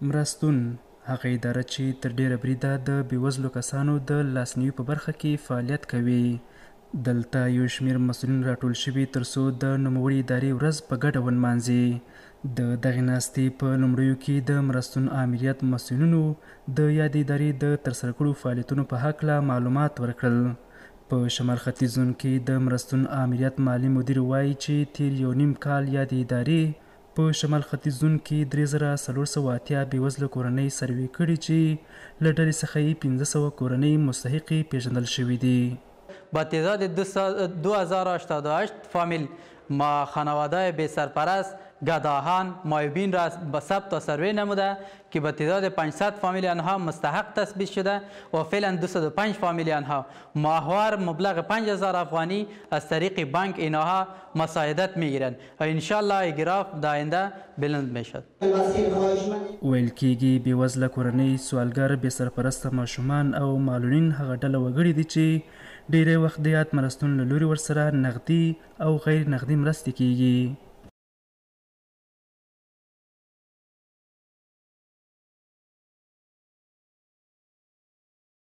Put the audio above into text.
مرستون هغه اداره چې تر ډیره بریده د بېوزلو کسانو د لاسنیوي په برخه کې فعالیت کوي. دلته یو شمېر مسؤلین راټول شوي تر څو د نوموړې ادارې ورځ په ګډه ونمانځي. د دغې ناستې په لومړیو کې د مرستون آمریت مسؤلینو د یادې ادارې د ترسره کړو فعالیتونو په هکله معلومات ورکړل. په شمال ختیځ زون کې د مرستون آمریت مالي مدیر وایي چې تیر یو نیم کال یادې ادارې په شمال ختیځ زون کې 3480 بېوزله کورنۍ سروې کړي چې له ډلې څخه یې 1500 کورنۍ مستحقې پیژندل شوي دي. با تعداد 2088 فامیل ما خانواده بی سرپرست گداهان مایبین را به ثبت و سروی نموده که به تعداد 500 فامیل آنها مستحق تثبیت شده و فعلا 205 فامیل آنها ماهوار مبلغ 5000 افغانی از طریق بانک اینها مساعدت میگیرند و انشالله گراف در آینده بلند میشد. ویل کېږي بېوزله کورنۍ سوالګر بې سرپرسته ماشومان او معلولین هغه ډله وګړي دي چې ډیری وخت د یاد مرستون له لوري ورسره نغدي او غیر نغدي مرستې کیږي.